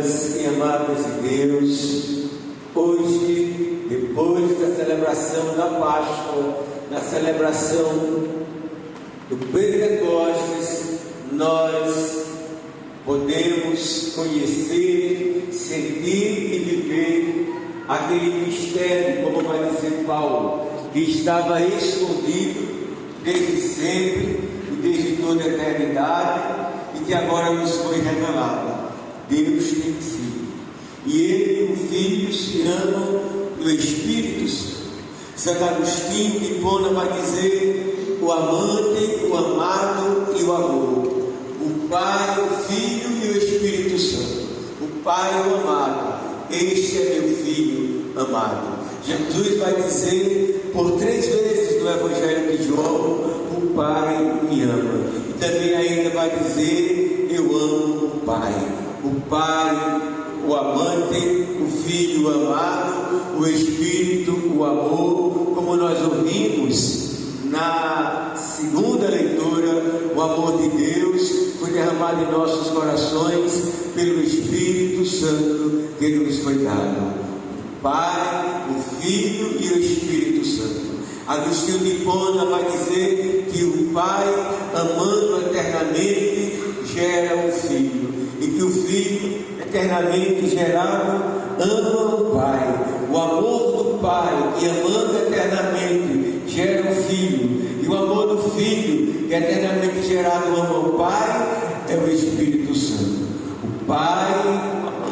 amadas e amados de Deus, hoje, depois da celebração da Páscoa, da celebração do Pentecostes, nós podemos conhecer, sentir e viver aquele mistério, como vai dizer Paulo, que estava escondido desde sempre e desde toda a eternidade, e que agora nos foi revelado. Deus tem Filho, e Ele, o Filho, se ama no Espírito Santo. Santo Agostinho de Hipona vai dizer: o amante, o amado e o amor, o Pai, o Filho e o Espírito Santo. O Pai, o amado, este é meu Filho amado. Jesus vai dizer por 3 vezes no Evangelho de João: o Pai me ama. E também ainda vai dizer: eu amo o Pai. O Pai, o amante, o Filho amado, o Espírito, o amor. Como nós ouvimos na segunda leitura, o amor de Deus foi derramado em nossos corações pelo Espírito Santo que nos foi dado. O Pai, o Filho e o Espírito Santo. Agostinho de Hipona vai dizer que o Pai, amando eternamente, gera o Filho, e que o Filho, eternamente gerado, ama o Pai. O amor do Pai, que amando eternamente, gera o Filho, e o amor do Filho, que eternamente gerado ama o Pai, é o Espírito Santo. O Pai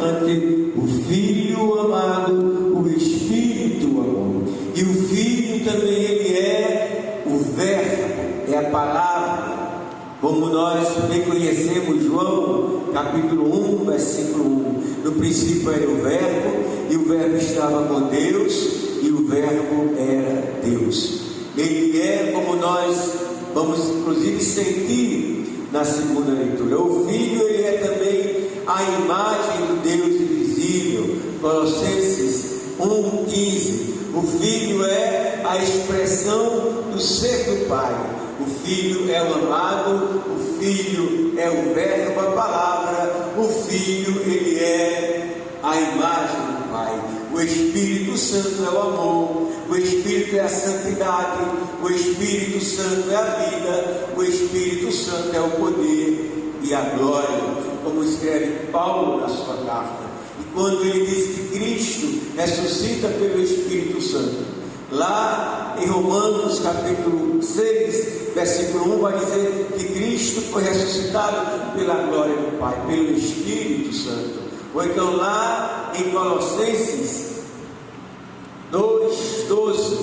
amante, o Filho amado, o Espírito amor. E o Filho também, ele é o Verbo, é a palavra. Como nós bem conhecemos João, capítulo 1, versículo 1. No princípio era o Verbo, e o Verbo estava com Deus, e o Verbo era Deus. Ele é, como nós vamos inclusive sentir na segunda leitura. O Filho, ele é também a imagem do Deus invisível. Colossenses 1,15. O Filho é a expressão do ser do Pai. O Filho é o amado, o Filho é o Verbo, a palavra. O Filho, ele é a imagem do Pai. O Espírito Santo é o amor, o Espírito é a santidade, o Espírito Santo é a vida, o Espírito Santo é o poder e a glória, como escreve Paulo na sua carta. E quando ele diz que Cristo ressuscita pelo Espírito Santo, lá em Romanos capítulo 6, versículo 1, vai dizer que Cristo foi ressuscitado pela glória do Pai, pelo Espírito Santo. Ou então lá em Colossenses 2,12,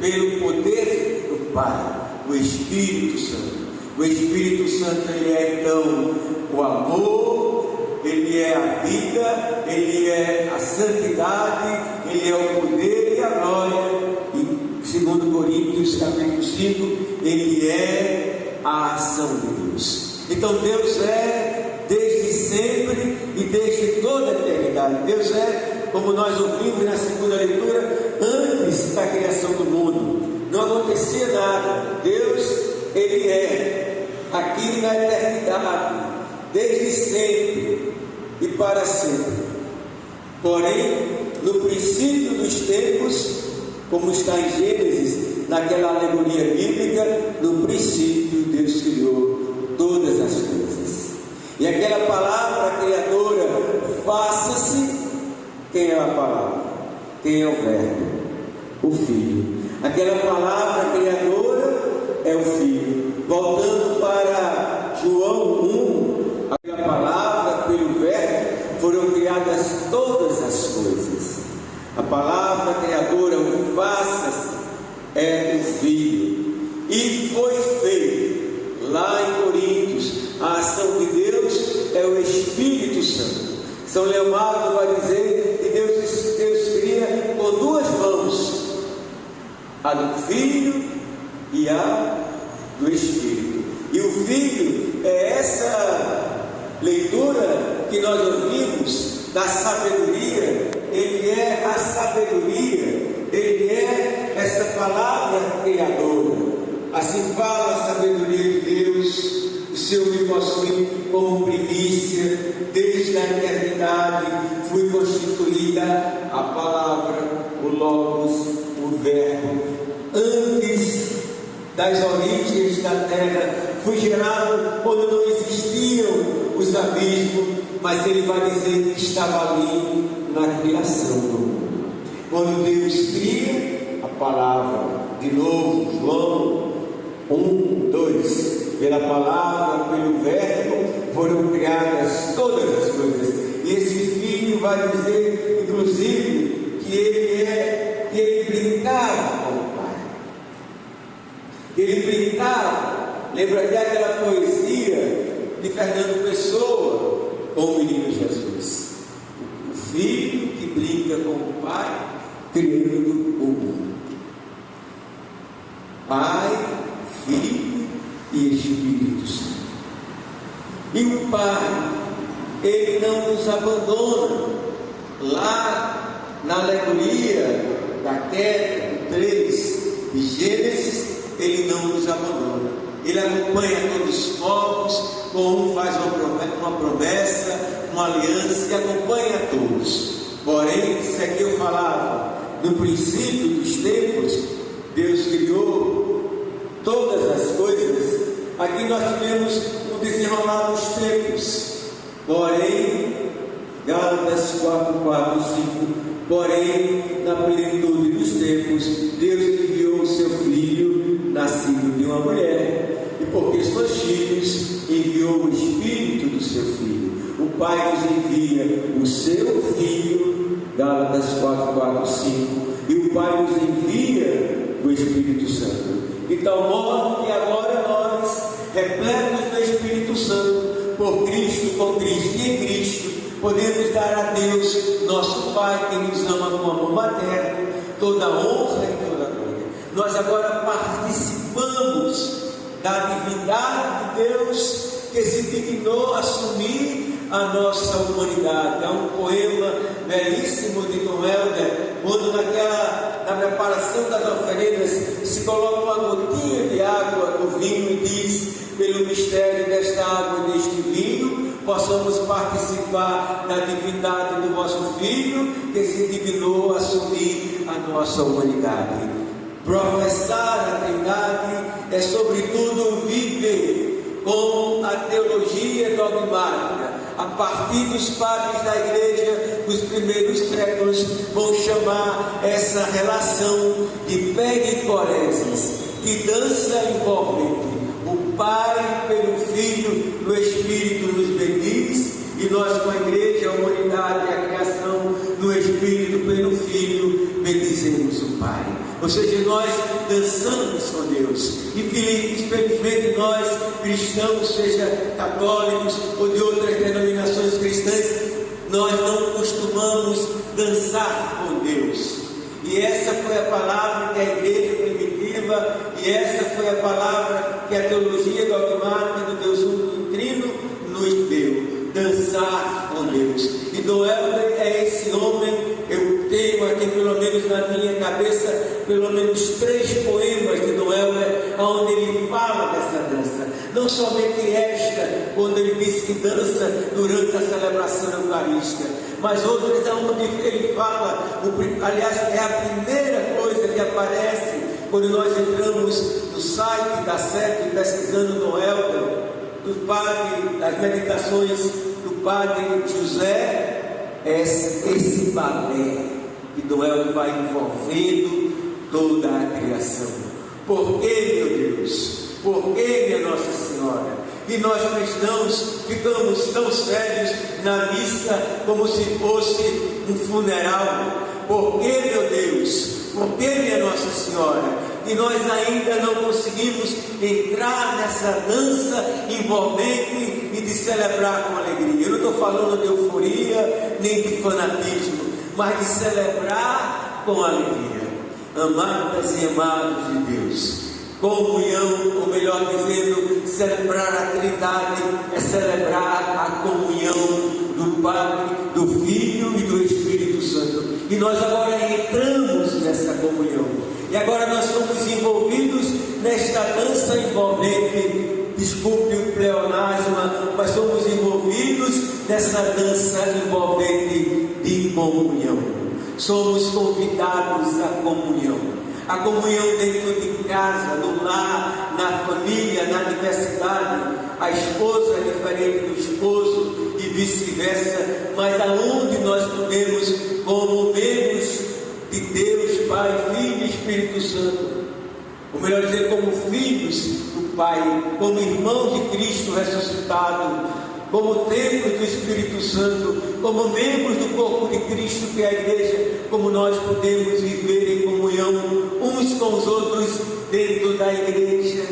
pelo poder do Pai, o Espírito Santo. O Espírito Santo, ele é então o amor, ele é a vida, ele é a santidade, ele é o poder e a glória. E 2 Coríntios capítulo 5, ele é a ação de Deus. Então Deus é desde sempre e desde toda a eternidade. Deus é, como nós ouvimos na segunda leitura, antes da criação do mundo. Não acontecia nada. Deus, ele é aqui na eternidade, desde sempre e para sempre. Porém, no princípio dos tempos, como está em Gênesis, naquela alegoria bíblica, no princípio Deus criou todas as coisas. E aquela palavra criadora, faça-se, quem é a palavra? Quem é o Verbo? O Filho. Aquela palavra criadora é o Filho. Voltando para João 1, aquela palavra pelo Verbo foram criadas todas as coisas. A palavra criadora, o faça-se, é o Filho. E foi feito, lá em Coríntios, a ação de Deus é o Espírito Santo. São Leomardo vai dizer que Deus cria com 2 mãos, a do Filho e a do Espírito. E o Filho é essa leitura que nós ouvimos da sabedoria. Ele é a sabedoria, ele é essa palavra criadora. Assim fala a sabedoria de Deus. O Senhor me possui como primícia, desde a eternidade fui constituída a palavra, o Logos, o Verbo. Antes das origens da terra, fui gerado quando não existiam os abismos, mas ele vai dizer que estava ali na criação do mundo. Quando Deus cria a palavra, de novo, João 1, 2, pela palavra, pelo verbo, foram criadas todas as coisas. E esse filho vai dizer, inclusive, que ele brincava com o Pai. Que ele brincava. Lembra até aquela poesia de Fernando Pessoa com o menino Jesus. O filho que brinca com o Pai, criando o mundo. Pai, Filho e Espírito Santo. E o Pai, ele não nos abandona. Lá na alegoria da queda, 3 de Gênesis, ele não nos abandona. Ele acompanha todos os povos, como faz uma promessa, uma aliança, e acompanha todos. Porém, se aqui eu falava no princípio dos tempos, Deus criou todas as coisas. Aqui nós tivemos o desenrolar dos tempos. Porém, Gálatas 4, 5, porém, na plenitude dos tempos, Deus enviou o seu Filho, nascido de uma mulher, e porque sois filhos, enviou o Espírito do seu Filho. O Pai nos envia o seu Filho, Gálatas 4, 5, e o Pai nos envia o Espírito Santo. De tal modo que agora nós, repletos do Espírito Santo, por Cristo, com Cristo e em Cristo, podemos dar a Deus, nosso Pai, que nos ama com amor materno, toda a honra e toda a glória. Nós agora participamos da divindade de Deus, que se dignou a assumir a nossa humanidade. Há um poema belíssimo de Dom Helder, quando na preparação das oferendas se coloca uma gotinha de água no vinho e diz: pelo mistério desta água e deste vinho, possamos participar da divindade do vosso Filho, que se dignou a assumir a nossa humanidade. Professar a Trindade é sobretudo viver com a teologia dogmática. A partir dos padres da igreja, os primeiros séculos vão chamar essa relação de pericoresis, de dança envolvente. O Pai pelo Filho, no Espírito nos bendiz, e nós com a igreja, a humanidade e a criação, no Espírito pelo Filho, bendizemos o Pai. Ou seja, nós dançamos com Deus. Infelizmente nós, cristãos, seja católicos ou de outras denominações cristãs, nós não costumamos dançar com Deus. E essa foi a palavra que a igreja primitiva, e essa foi a palavra que a teologia dogmática do Deus Único Trino nos deu: dançar com Deus. E Dom Helder é esse homem. Eu tenho aqui, pelo menos na minha cabeça, pelo menos 3 poemas de Dom Helder, onde ele fala dessa dança. Não somente esta, quando ele diz que dança durante a celebração eucarística, mas outras onde ele fala, aliás, é a primeira coisa que aparece quando nós entramos no site da SET, pesquisando Dom Helder, do padre, das meditações do padre José. Esse balé que Dom Helder vai envolvendo toda a criação. Por que, meu Deus? Por que, minha Nossa Senhora? E nós cristãos ficamos tão sérios na missa como se fosse um funeral. Por que, meu Deus? Por que, minha Nossa Senhora? E nós ainda não conseguimos entrar nessa dança envolvente e de celebrar com alegria. Eu não estou falando de euforia nem de fanatismo, mas de celebrar com alegria. Amadas e amados de Deus, comunhão, ou melhor dizendo, celebrar a Trindade é celebrar a comunhão do Pai, do Filho e do Espírito Santo. E nós agora entramos nessa comunhão. E agora nós somos envolvidos nesta dança envolvente desculpe o pleonasmo, mas somos envolvidos nessa dança envolvente de comunhão. Somos convidados à comunhão. A comunhão dentro de casa, no lar, na família, na universidade. A esposa é diferente do esposo e vice-versa. Mas aonde nós podemos, como membros de Deus, Pai, Filho e Espírito Santo, ou melhor dizer, como filhos do Pai, como irmãos de Cristo ressuscitado, como templo do Espírito Santo, como membros do corpo de Cristo que é a igreja, como nós podemos viver em comunhão uns com os outros dentro da igreja,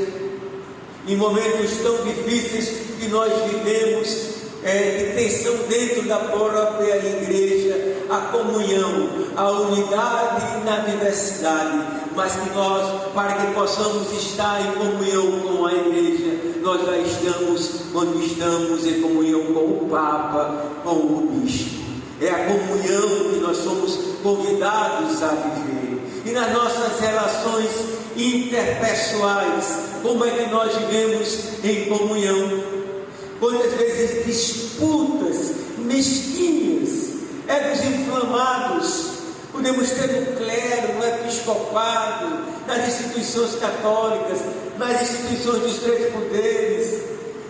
em momentos tão difíceis que nós vivemos, de tensão dentro da própria igreja, a comunhão, a unidade na diversidade, mas que nós, para que possamos estar em comunhão com a igreja, nós já estamos quando estamos em comunhão com o Papa, com o Bispo. É a comunhão que nós somos convidados a viver. E nas nossas relações interpessoais, como é que nós vivemos em comunhão? Quantas vezes disputas mesquinhas, egos inflamados, podemos ter no clero, no episcopado, nas instituições católicas, nas instituições dos três poderes,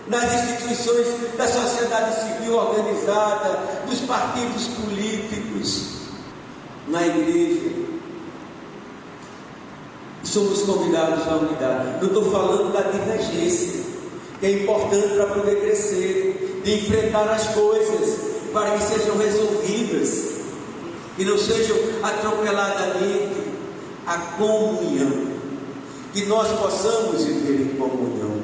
nas instituições da sociedade civil organizada, dos partidos políticos, na igreja. Somos convidados à unidade. Não estou falando da divergência, que é importante para poder crescer, de enfrentar as coisas, para que sejam resolvidas, e não sejam atropeladamente. A comunhão, que nós possamos viver em comunhão.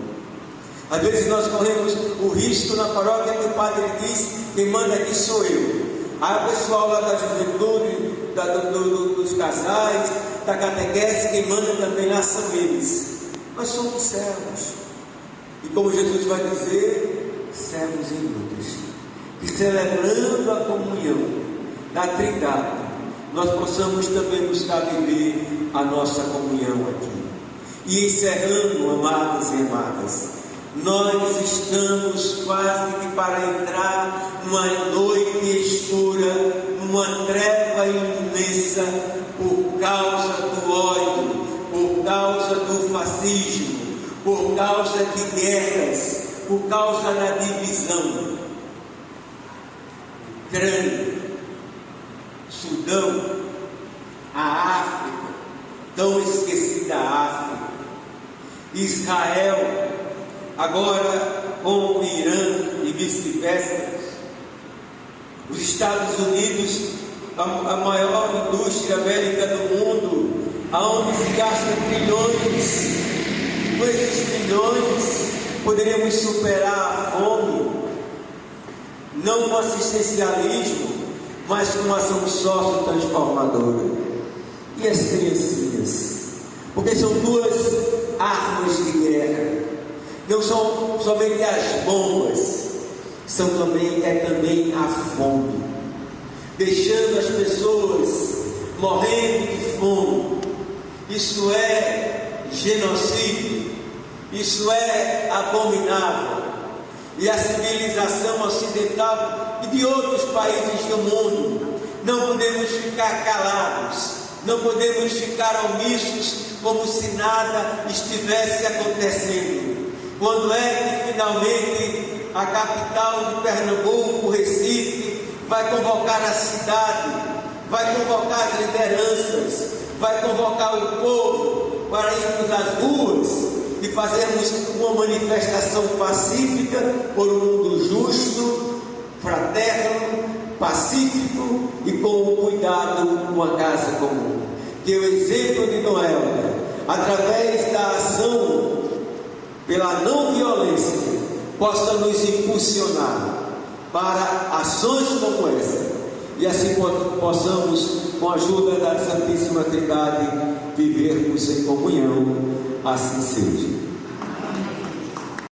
Às vezes nós corremos o risco na paróquia que o padre diz: quem manda aqui sou eu. Aí o pessoal lá da juventude, dos casais, da catequese, quem manda também lá são eles. Nós somos servos, e como Jesus vai dizer, servos inúteis, que celebrando a comunhão da Trindade, nós possamos também buscar viver a nossa comunhão aqui. E encerrando, amados e amadas, nós estamos quase que para entrar numa noite escura, numa treva imensa, por causa do ódio, por causa do fascismo, por causa de guerras, por causa da divisão. Ucrânia, Sudão, a África, tão esquecida África, Israel, agora com o Irã e vice-versa, os Estados Unidos, a maior indústria bélica do mundo, aonde se gastam trilhões. Com esses trilhões poderíamos superar a fome, não com assistencialismo, mas com uma ação sócio-transformadora. E as criancinhas? Porque são duas armas de guerra. Não são somente as bombas, é também a fome, deixando as pessoas morrendo de fome. Isso é genocídio, isso é abominável. E a civilização ocidental e de outros países do mundo, não podemos ficar calados, não podemos ficar omissos, como se nada estivesse acontecendo. Quando é que finalmente a capital de Pernambuco, Recife, vai convocar a cidade, vai convocar as lideranças, vai convocar o povo para irmos às ruas e fazermos uma manifestação pacífica por um mundo justo, fraterno, pacífico e com o cuidado com a casa comum? Que o exemplo de Noel, através da ação pela não violência, possa nos impulsionar para ações como essa, e assim possamos, com a ajuda da Santíssima Trindade, vivermos em comunhão. Assim seja.